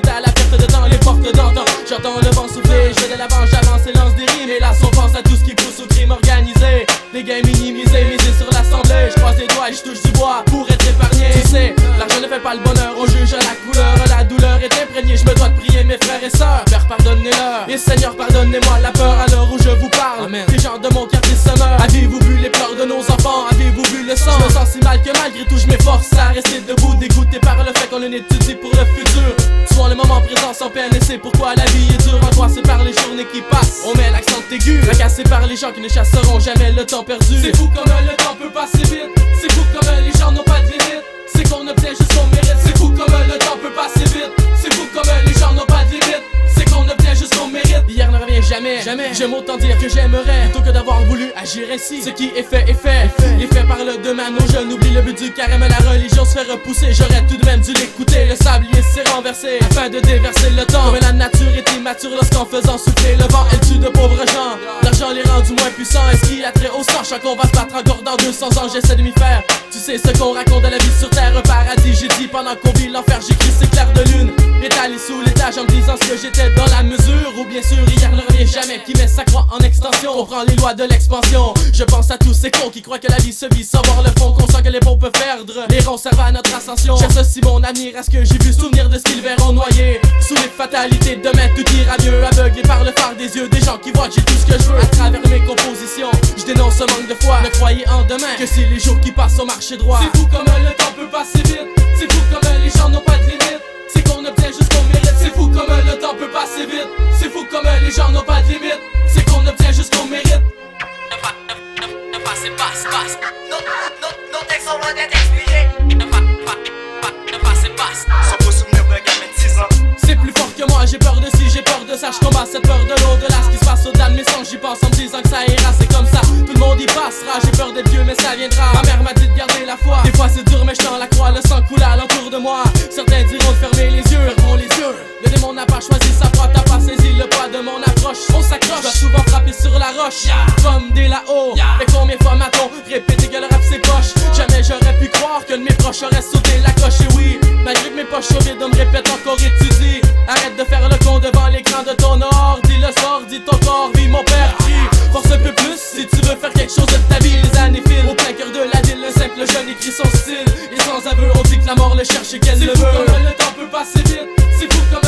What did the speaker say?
suite à la perte de temps, les portes d'antan. J'entends le vent souffler, je vais de l'avant, j'avance et lance des rimes. Et là, on pense à tout ce qui pousse au crime organisé. Les gains minimisés, misés sur l'assemblée. Je croise les doigts et je touche du bois pour être épargné. Tu sais, l'argent ne fait pas le bonheur, on juge la couleur. La douleur est imprégnée, je me dois de prier mes frères et sœurs. Père, pardonnez-leur, et Seigneur, pardonnez-moi la peur à l'heure où je vous parle. Amen. Les gens de mon quartier se meurent. Avez-vous vu les pleurs de nos enfants? Avez-vous vu le sang? Je me sens si mal que malgré tout je m'efforce à rester debout, dégoûté par le fait qu'on en étudie pour le futur. Souvent le moment présent sans peine, et c'est pourquoi la vie est dure. Angoissé par les journées qui passent, on met l'accent aigu. Fracassé par les gens qui ne chasseront jamais le temps perdu. C'est fou comme le temps peut passer vite. C'est fou comme les gens n'ont pas de limite. C'est qu'on obtient juste ce qu'on mérite. C'est fou comme le temps peut passer vite. C'est fou comme les gens n'ont pas de limite. C'est qu'on obtient juste ce qu'on mérite. Hier ne revient jamais, jamais. J'aime autant dire que j'aimerais plutôt que d'avoir voulu agir ainsi. Ce qui est fait est fait. Les faits parlent demain, nos jeunes oublient le but du carême. La religion se fait repousser, j'aurais tout de même dû l'écouter. Le sablier s'est renversé afin de déverser le temps. Comme la nature est immature lorsqu'en faisant souffler le vent, elle tue de pauvres gens. L'argent les rend du moins puissants. Est-ce qu'il y a trait au sang? Chaque on va se battre encore dans 200 ans, j'essaie de m'y faire. Tu sais ce qu'on raconte de la vie sur terre, un paradis. J'ai dit pendant qu'on vit l'enfer, j'écris ces clairs de lune. Étalé sous l'étage en me disant ce que j'étais dans la mesure. Ou bien sûr hier ne revient jamais, qui met sa croix en extension. On prend les lois de l'expansion. Je pense à tous ces cons qui croient que la vie se vit sans voir le fond. Qu'on sent que les bons peuvent perdre, les ronds servent à notre ascension. J'associe mon avenir à ce que j'ai vu, souvenir de ce qu'ils verront noyer sous les fatalités. Demain tout ira mieux, aveuglé par le phare des yeux. Des gens qui voient que j'ai tout ce que je veux à travers mes compositions. Je dénonce ce manque de foi, ne croyez en demain que c'est les jours qui passent au marché droit. C'est fou comme le temps peut passer vite. C'est fou comme les gens n'ont pas de limite. C'est qu'on obtient juste ce qu'on mérite. C'est fou comme le temps peut passer vite. C'est fou comme les gens n'ont pas de limite. C'est qu'on obtient juste ce qu'on mérite. Ne passez pas, passe. Nos textes sont loin d'être expirés. Ne passez pas. Sans faux souvenir d'un gamin de 6 ans. C'est plus fort que moi, j'ai peur de ci, j'ai peur de ça. Je combats cette peur de l'au-delà. Ce qui se passe au-delà de mes sens, j'y pense en me disant que ça ira. C'est comme ça, tout le monde y passera. J'ai peur d'être vieux mais ça viendra. Ma mère m'a dit de garder la foi. Des fois c'est dur mais je tends la croix, le sang coule alentour de moi. Certains diront de fermer les yeux, fermons les yeux. Le démon n'a pas choisi sa proie, t'as pas saisi le poids de mon approche. On s'accroche, je dois souvent frapper sur la roche, comme des là-haut. Et combien de fois m'a-t-on répété que le rap c'est poche? Jamais j'aurais pu croire que de mes proches auraient sauté la coche. Et oui, malgré que mes poches sont vides, on me répète encore étudie. Arrête de faire le con devant l'écran de ton ordi. Le sort, dis ton corps, vie mon père crie. Force un peu plus si tu veux faire quelque chose de ta vie. Les années filent au plein cœur de la ville. Le simple jeune écrit son style. Et sans aveu on dit que la mort le cherche et qu'elle le veut. C'est fou comme le temps peut passer vite. C'est fou comme